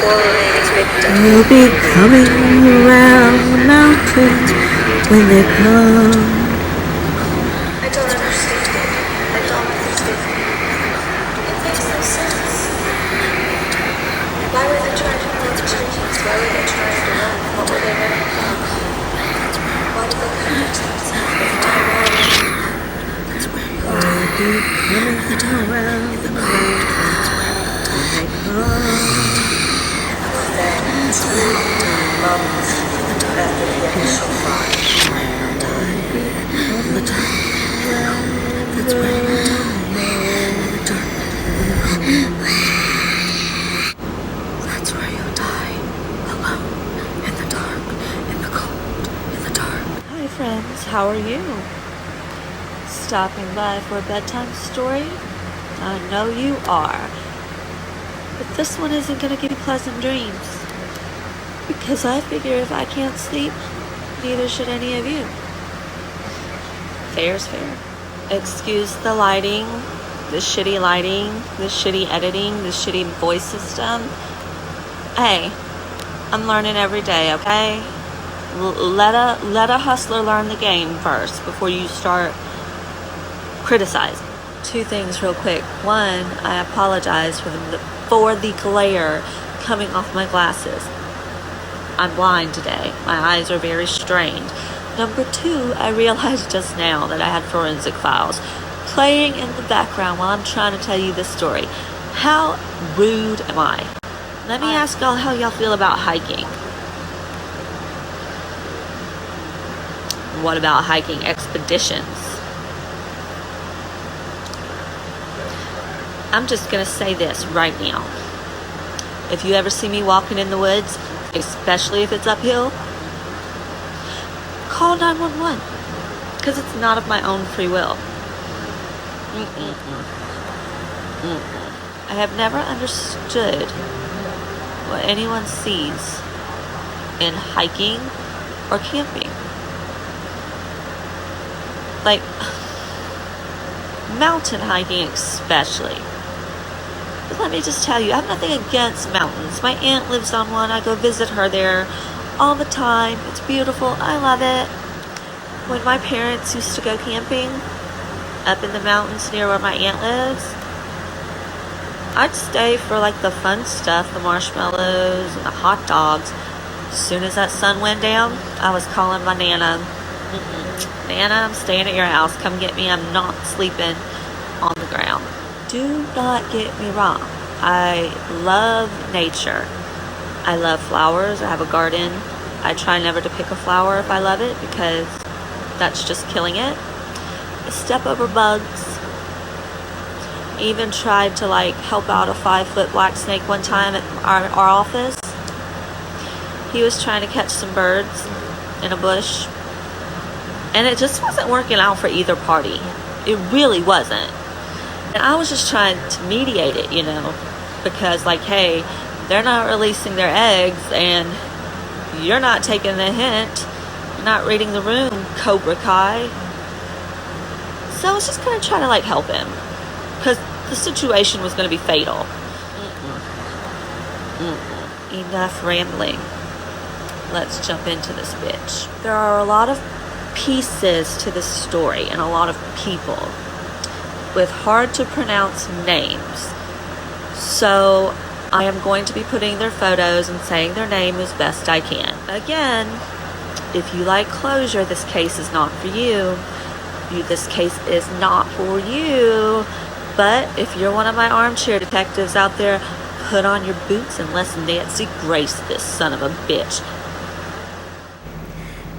We'll be coming around the mountains when they come. I don't understand it. I don't understand it. It makes no sense. Why were they trying to build trees? Why were they trying to run? What were they running from? Why did they cut themselves off with the time? We'll be coming around the mountains when they come. Months after the initial fire. That's where you die. In the dark, in the cold. That's where you die. Alone. In the dark, in the cold, in the dark. Hi friends, how are you? Stopping by for a bedtime story? I know you are. But this one isn't going to give you pleasant dreams. Because I figure if I can't sleep, neither should any of you. Fair's fair. Excuse the lighting, the shitty lighting, the shitty editing, the shitty voice system. Hey, I'm learning every day, okay? Let a hustler learn the game first before you start criticizing. Two things real quick. One, I apologize for the glare coming off my glasses. I'm blind today. My eyes are very strained. Number two, I realized just now that I had forensic files playing in the background while I'm trying to tell you this story. How rude am I? Let me ask y'all how y'all feel about hiking. What about hiking expeditions? I'm just going to say this right now. If you ever see me walking in the woods, especially if it's uphill, call 911, because it's not of my own free will. I have never understood what anyone sees in hiking or camping. Like, mountain hiking especially. But let me just tell you, I have nothing against mountains. My aunt lives on one. I go visit her there all the time. It's beautiful. I love it. When my parents used to go camping up in the mountains near where my aunt lives, I'd stay for like the fun stuff, the marshmallows and the hot dogs. As soon as that sun went down, I was calling my Nana. Nana, I'm staying at your house. Come get me. I'm not sleeping on the ground. Do not get me wrong. I love nature. I love flowers. I have a garden. I try never to pick a flower if I love it, because that's just killing it. I step over bugs. Even tried to help out a 5-foot black snake one time at our office. He was trying to catch some birds in a bush, and it just wasn't working out for either party. It really wasn't. And I was just trying to mediate it, because hey, they're not releasing their eggs and you're not taking the hint. You're not reading the room, Cobra Kai. So I was just going to try to help him, because the situation was going to be fatal. Enough rambling. Let's jump into this bitch. There are a lot of pieces to this story and a lot of people with hard to pronounce names. So I am going to be putting their photos and saying their name as best I can. Again, if you like closure, this case is not for you. This case is not for you. But if you're one of my armchair detectives out there, put on your boots and let's Nancy Grace this son of a bitch.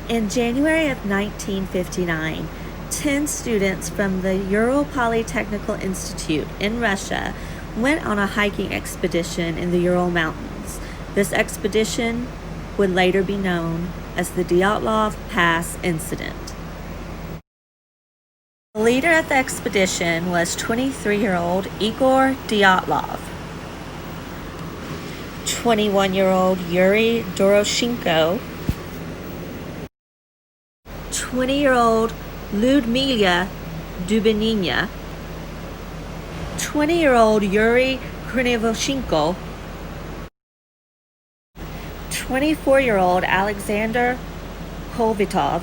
In January of 1959, 10 students from the Ural Polytechnical Institute in Russia went on a hiking expedition in the Ural Mountains. This expedition would later be known as the Dyatlov Pass incident. The leader of the expedition was 23-year-old Igor Dyatlov, 21-year-old Yuri Doroshenko, 20-year-old Lyudmila Dubinina, 20-year-old Yuri Krivoshenko, 24-year-old Alexander Kolvitov,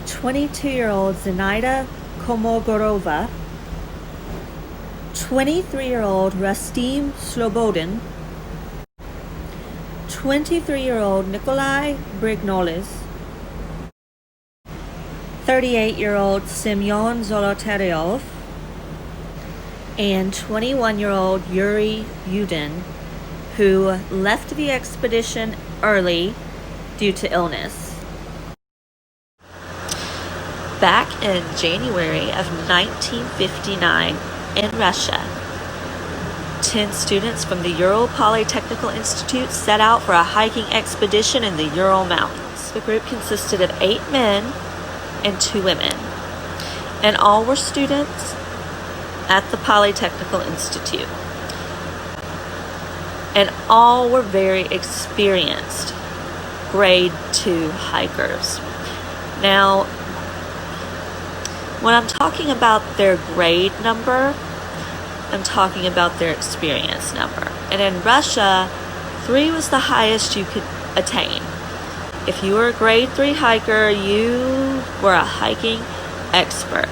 22-year-old Zenaida Komogorova, 23-year-old Rastim Slobodin, 23-year-old Nikolai Brignolis, 38-year-old Semyon Zolotaryov, and 21-year-old Yuri Yudin, who left the expedition early due to illness. Back in January of 1959 in Russia, 10 students from the Ural Polytechnical Institute set out for a hiking expedition in the Ural Mountains. The group consisted of 8 men and 2 women, and all were students at the Polytechnical Institute. And all were very experienced grade 2 hikers. Now, when I'm talking about their grade number, I'm talking about their experience number. And in Russia, 3 was the highest you could attain. If you were a grade 3 hiker, you were a hiking expert.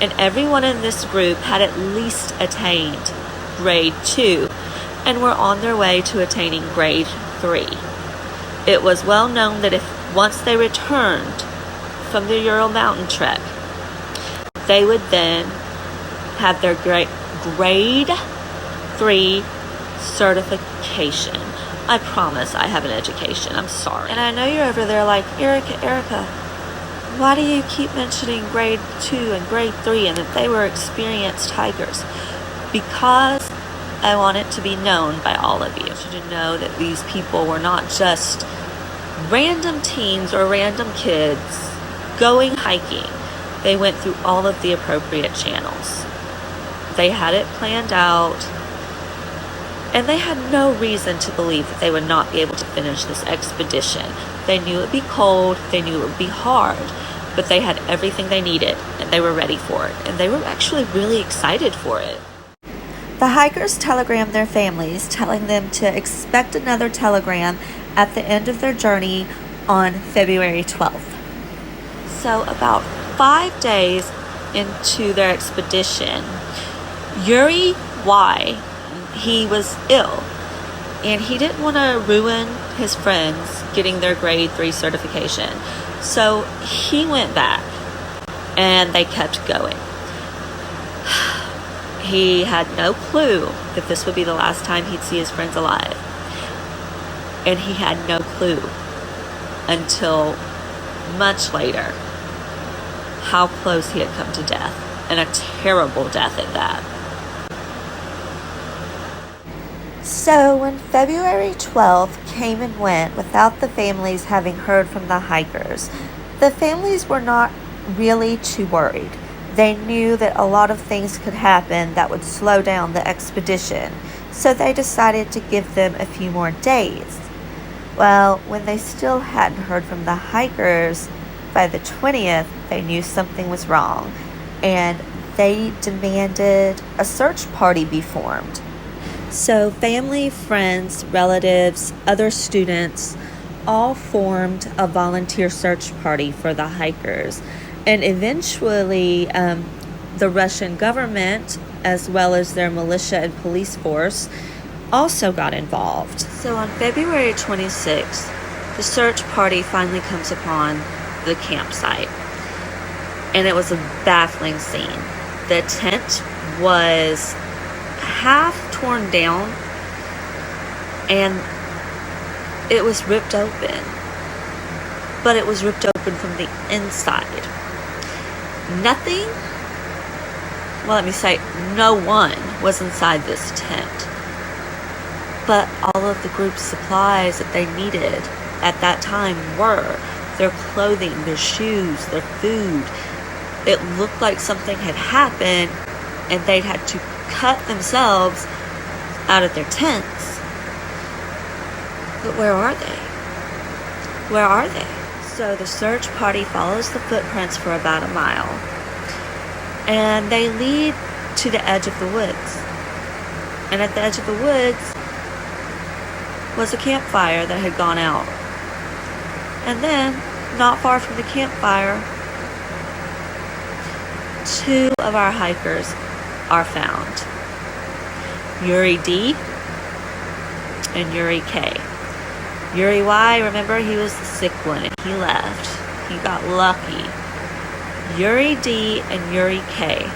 And everyone in this group had at least attained grade 2 and were on their way to attaining grade 3. It was well known that if once they returned from the Ural Mountain trek, they would then have their grade 3 certification. I promise I have an education. I'm sorry. And I know you're over there like, Erica, why do you keep mentioning grade 2 and grade 3 and that they were experienced hikers? Because I want it to be known by all of you. I want you to know that these people were not just random teens or random kids going hiking. They went through all of the appropriate channels. They had it planned out, and they had no reason to believe that they would not be able to finish this expedition. They knew it would be cold, they knew it would be hard, but they had everything they needed, and they were ready for it, and they were actually really excited for it. The hikers telegrammed their families, telling them to expect another telegram at the end of their journey on February 12th. So about 5 days into their expedition, Yuri Y, he was ill, and he didn't want to ruin his friends getting their grade 3 certification. So he went back, and they kept going. He had no clue that this would be the last time he'd see his friends alive. And he had no clue until much later how close he had come to death, and a terrible death at that. So when February 12th came and went without the families having heard from the hikers, the families were not really too worried. They knew that a lot of things could happen that would slow down the expedition, so they decided to give them a few more days. Well, when they still hadn't heard from the hikers, by the 20th, they knew something was wrong, and they demanded a search party be formed. So family, friends, relatives, other students all formed a volunteer search party for the hikers. And eventually, the Russian government, as well as their militia and police force, also got involved. So on February 26th, the search party finally comes upon the campsite. And it was a baffling scene. The tent was half torn down, and it was ripped open. But it was ripped open from the inside. Nothing, well, let me say, no one was inside this tent. But all of the group's supplies that they needed at that time were their clothing, their shoes, their food. It looked like something had happened, and they'd had to cut themselves out of their tents. But where are they? Where are they? So the search party follows the footprints for about a mile, and they lead to the edge of the woods. And at the edge of the woods was a campfire that had gone out. And then, not far from the campfire, 2 of our hikers are found. Yuri D and Yuri K. Yuri Y, remember, he was the sick one and he left. He got lucky. Yuri D and Yuri K,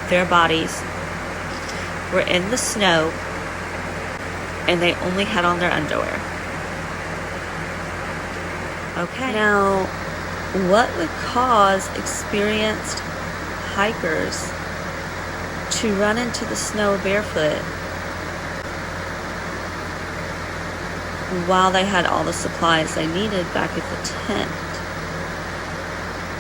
their bodies were in the snow and they only had on their underwear. Okay. Now, what would cause experienced hikers to run into the snow barefoot while they had all the supplies they needed back at the tent?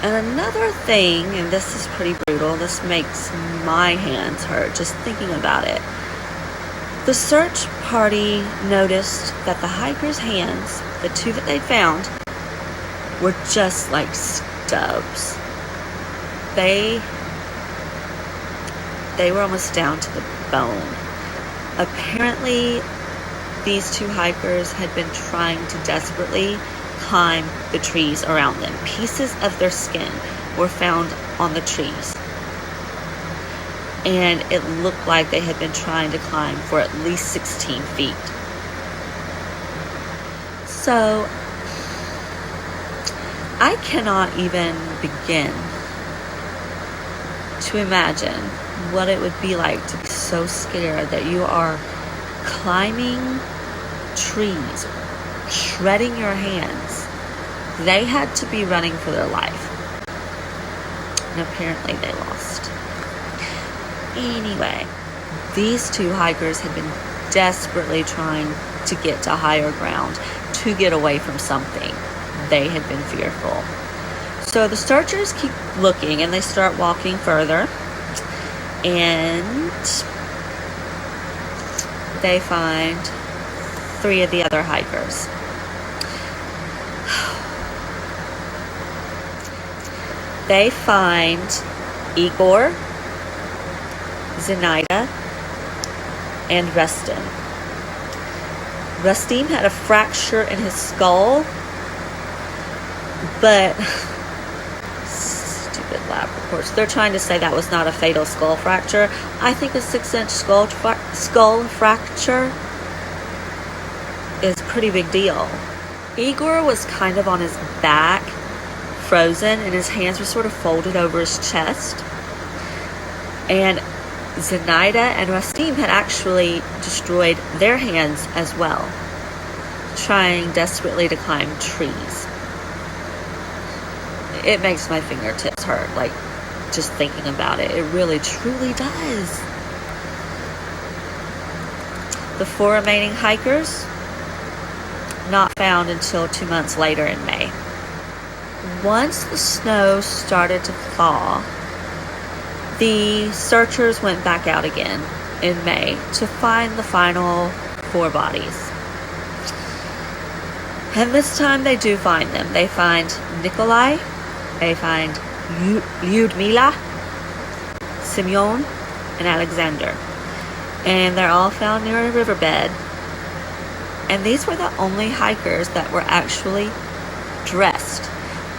And another thing, and this is pretty brutal, this makes my hands hurt just thinking about it. The search party noticed that the hikers' hands, the 2 that they found, were just like stubs. They were almost down to the bone. Apparently, these 2 hikers had been trying to desperately climb the trees around them. Pieces of their skin were found on the trees. And it looked like they had been trying to climb for at least 16 feet. So, I cannot even begin to imagine what it would be like to be so scared that you are climbing trees, shredding your hands. They had to be running for their life. And apparently they lost. Anyway, these 2 hikers had been desperately trying to get to higher ground, to get away from something. They had been fearful. So the searchers keep looking and they start walking further. And they find 3 of the other hikers. They find Igor, Zenaida, and Rustin. Rustin had a fracture in his skull, but stupid lab reports, they're trying to say that was not a fatal skull fracture. I think a 6-inch skull fracture is a pretty big deal. Igor was kind of on his back, frozen, and his hands were sort of folded over his chest. And Zenaida and Rustin had actually destroyed their hands as well, trying desperately to climb trees. It makes my fingertips hurt, like, just thinking about it. It really, truly does. The 4 remaining hikers, not found until 2 months later in May. Once the snow started to thaw, the searchers went back out again in May to find the final 4 bodies. And this time they do find them. They find Nikolai, they find Lyudmila, Simeon, and Alexander. And they're all found near a riverbed. And these were the only hikers that were actually dressed.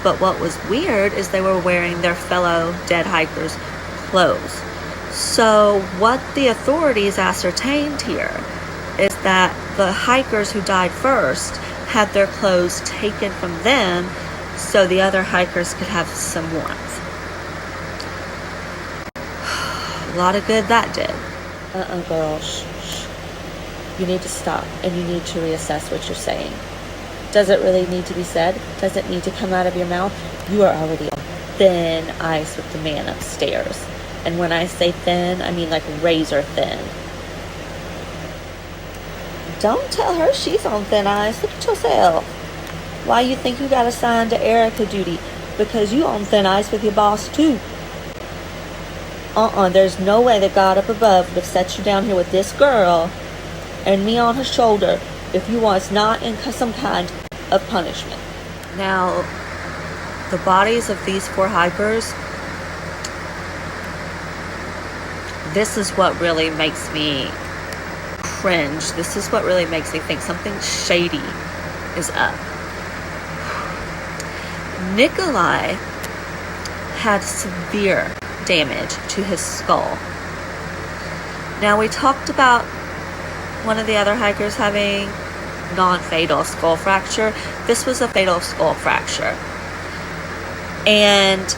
But what was weird is they were wearing their fellow dead hikers' clothes. So what the authorities ascertained here is that the hikers who died first had their clothes taken from them so the other hikers could have some warmth. A lot of good that did. Girl, shh. You need to stop and you need to reassess what you're saying. Does it really need to be said? Does it need to come out of your mouth? You are already on thin ice with the man upstairs. And when I say thin, I mean like razor thin. Don't tell her she's on thin ice. Look at yourself. Why you think you got assigned to Erica duty? Because you on thin ice with your boss too. There's no way that God up above would have set you down here with this girl and me on her shoulder if you was not in some kind of punishment. Now, the bodies of these 4 hikers, this is what really makes me cringe. This is what really makes me think something shady is up. Nikolai had severe damage to his skull. Now, we talked about one of the other hikers having non-fatal skull fracture. This was a fatal skull fracture. And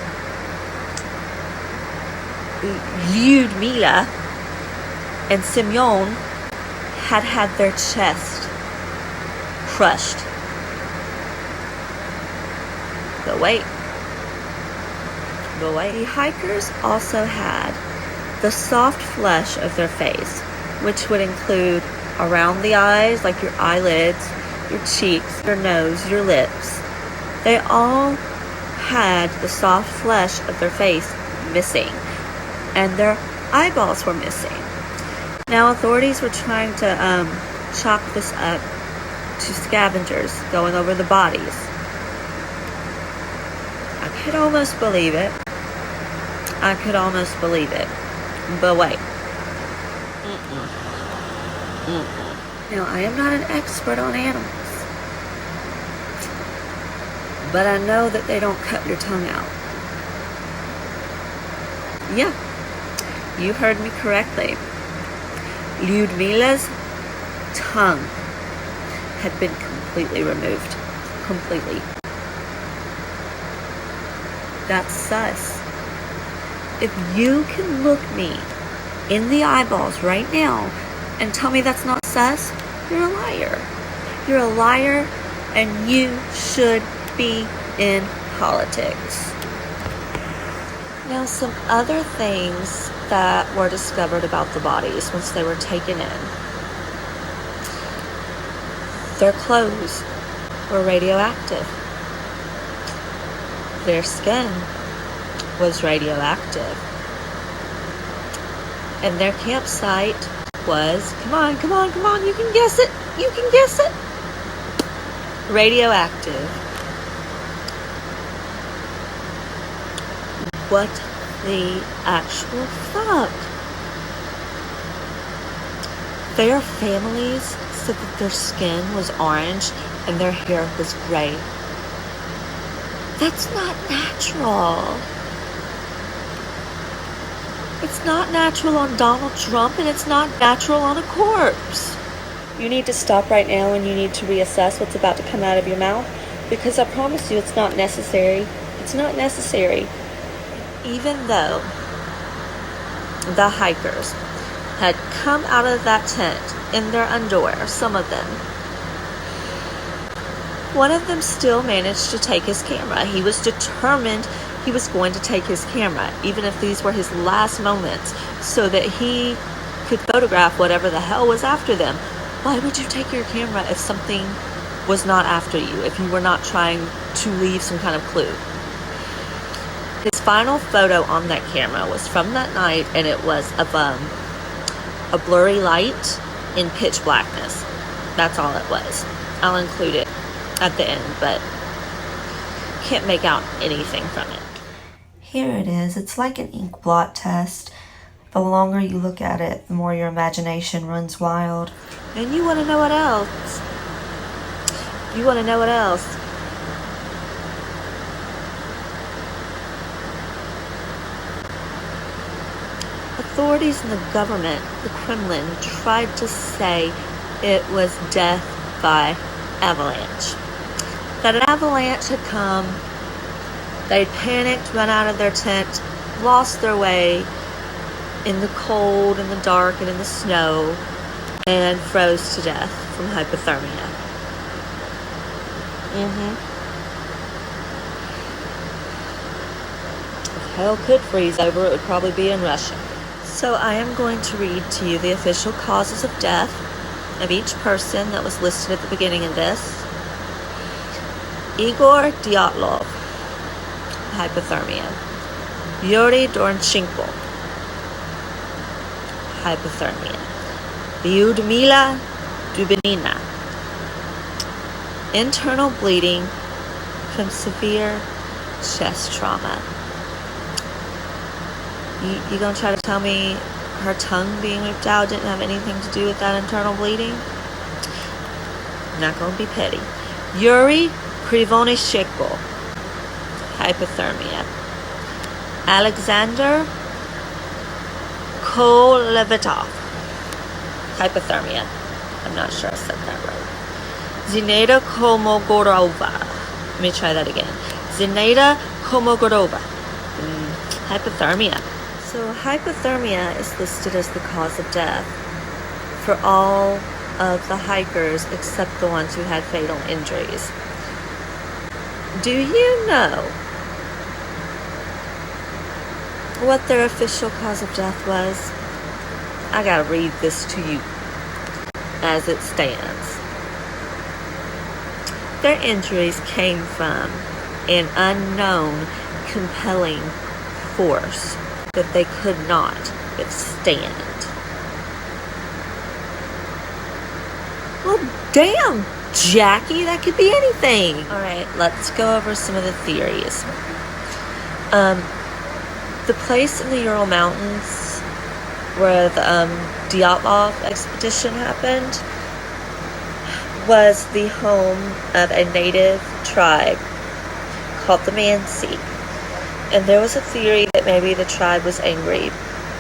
Lyudmila and Semyon had their chest crushed. But wait. The hikers also had the soft flesh of their face, which would include around the eyes, like your eyelids, your cheeks, your nose, your lips. They all had the soft flesh of their face missing, and their eyeballs were missing. Now, authorities were trying to chalk this up to scavengers going over the bodies. I could almost believe it. But wait. Now, I am not an expert on animals, but I know that they don't cut your tongue out. Yeah, you heard me correctly. Lyudmila's tongue had been completely removed. Completely. That's sus. If you can look me in the eyeballs right now and tell me that's not sus, you're a liar. You're a liar, and you should be in politics. Now, some other things that were discovered about the bodies once they were taken in. Their clothes were radioactive. Their skin was radioactive. And their campsite was, come on, you can guess it. Radioactive. What the actual fuck? Their families said that their skin was orange and their hair was gray. That's not natural. It's not natural on Donald Trump, and it's not natural on a corpse. You need to stop right now, and you need to reassess what's about to come out of your mouth, because I promise you it's not necessary. It's not necessary. Even though the hikers had come out of that tent in their underwear, some of them, one of them still managed to take his camera. He was determined he was going to take his camera, even if these were his last moments, so that he could photograph whatever the hell was after them. Why would you take your camera if something was not after you, if you were not trying to leave some kind of clue? His final photo on that camera was from that night, and it was of a blurry light in pitch blackness. That's all it was. I'll include it at the end, but can't make out anything from it. Here it is. It's like an ink blot test. The longer you look at it, the more your imagination runs wild. And you want to know what else? Authorities in the government, the Kremlin, tried to say it was death by avalanche. That an avalanche had come, they'd panicked, run out of their tent, lost their way in the cold, in the dark, and in the snow, and froze to death from hypothermia. If hell could freeze over, it would probably be in Russia. So I am going to read to you the official causes of death of each person that was listed at the beginning of this. Igor Dyatlov, hypothermia. Yuri Dornchenko, hypothermia. Lyudmila Dubinina, internal bleeding from severe chest trauma. You gonna try to tell me her tongue being ripped out didn't have anything to do with that internal bleeding. I'm not going to be petty. Yuri Krivonishchenko, hypothermia. Alexander Kolevatov, hypothermia. I'm not sure I said that right. Zinaida Komogorova. Let me try that again. Zinaida Komogorova, hypothermia. So hypothermia is listed as the cause of death for all of the hikers except the ones who had fatal injuries. Do you know what their official cause of death was? I gotta read this to you as it stands. Their injuries came from an unknown compelling force that they could not withstand. Well, damn, Jackie, that could be anything. All right, let's go over some of the theories. The place in the Ural Mountains where the Dyatlov expedition happened was the home of a native tribe called the Mansi. And there was a theory that maybe the tribe was angry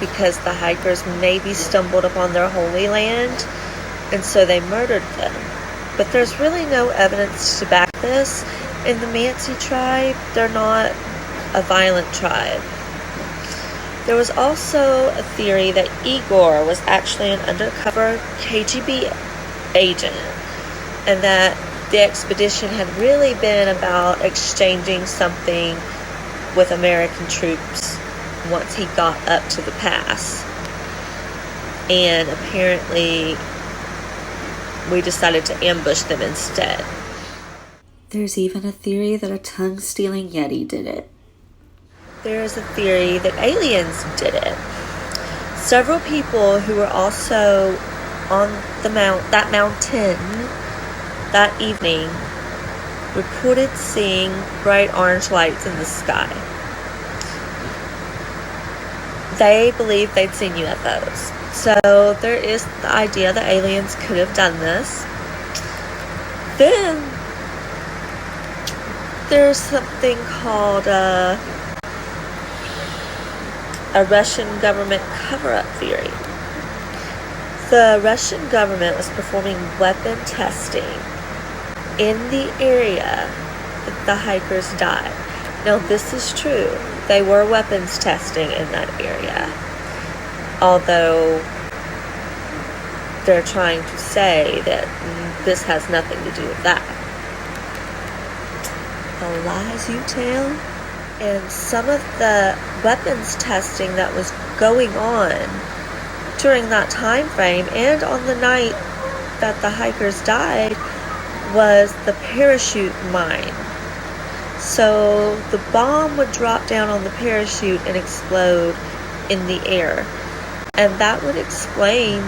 because the hikers maybe stumbled upon their holy land, and so they murdered them. But there's really no evidence to back this. In the Mansi tribe, they're not a violent tribe. There was also a theory that Igor was actually an undercover KGB agent, and that the expedition had really been about exchanging something with American troops once he got up to the pass. And apparently we decided to ambush them instead. There's even a theory that a tongue-stealing Yeti did it. There's a theory that aliens did it. Several people who were also on that mountain that evening reported seeing bright orange lights in the sky. They believed they'd seen UFOs. So there is the idea that aliens could have done this. Then there's something called a Russian government cover-up theory. The Russian government was performing weapon testing in the area that the hikers died. Now, this is true. They were weapons testing in that area. Although they're trying to say that this has nothing to do with that. The lies you tell. And some of the weapons testing that was going on during that time frame and on the night that the hikers died was the parachute mine. So the bomb would drop down on the parachute and explode in the air. And that would explain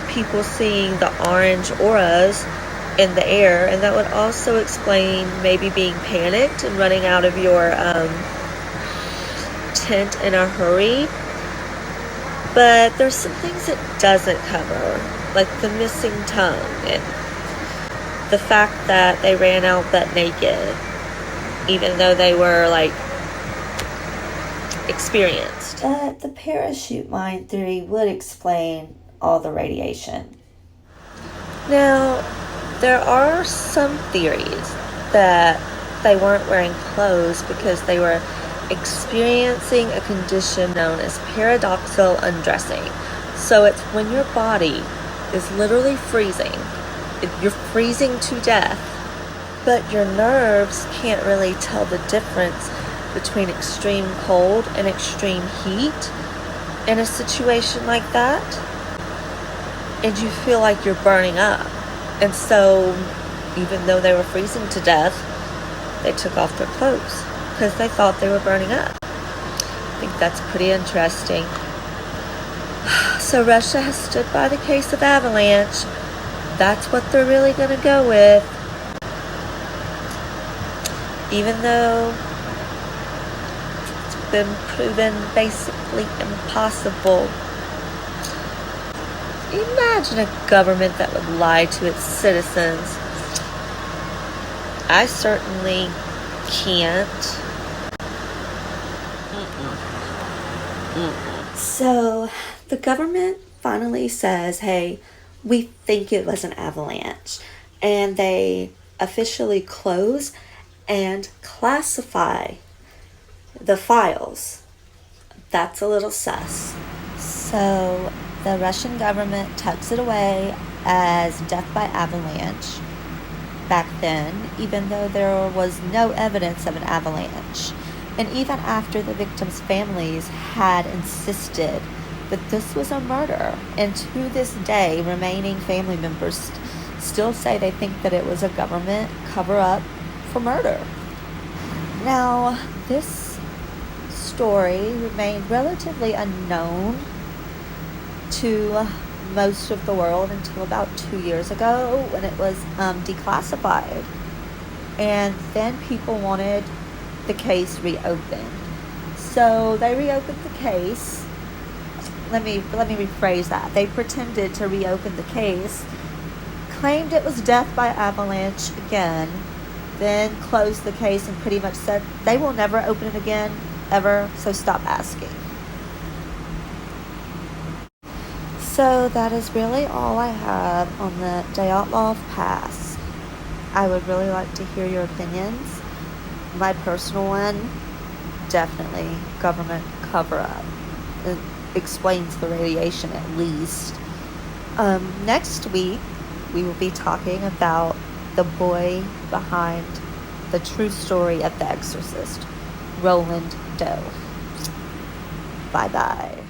people seeing the orange auras in the air. And that would also explain maybe being panicked and running out of your tent in a hurry. But there's some things it doesn't cover, like the missing tongue and the fact that they ran out butt naked, even though they were like experienced. But the parachute mine theory would explain all the radiation. Now, there are some theories that they weren't wearing clothes because they were experiencing a condition known as paradoxical undressing. So it's when your body is literally freezing. You're freezing to death, but your nerves can't really tell the difference between extreme cold and extreme heat in a situation like that. And you feel like you're burning up. And so, even though they were freezing to death, they took off their clothes because they thought they were burning up. I think that's pretty interesting. So Russia has stood by the case of avalanche. That's what they're really going to go with. Even though it's been proven basically impossible Imagine a government that would lie to its citizens. I certainly can't. So the government finally says, hey, we think it was an avalanche. And they officially close and classify the files. That's a little sus. So the Russian government tucks it away as death by avalanche back then, even though there was no evidence of an avalanche. And even after the victims' families had insisted that this was a murder, and to this day, remaining family members still say they think that it was a government cover-up for murder. Now, this story remained relatively unknown to most of the world until about 2 years ago when it was declassified. And then people wanted the case reopened. So they reopened the case. Let me rephrase that. They pretended to reopen the case, claimed it was death by avalanche again, then closed the case and pretty much said they will never open it again, ever, so stop asking. So that is really all I have on the Dyatlov Pass. I would really like to hear your opinions. My personal one, definitely government cover-up. It explains the radiation at least. Next week, we will be talking about the boy behind the true story of The Exorcist, Roland Doe. Bye-bye.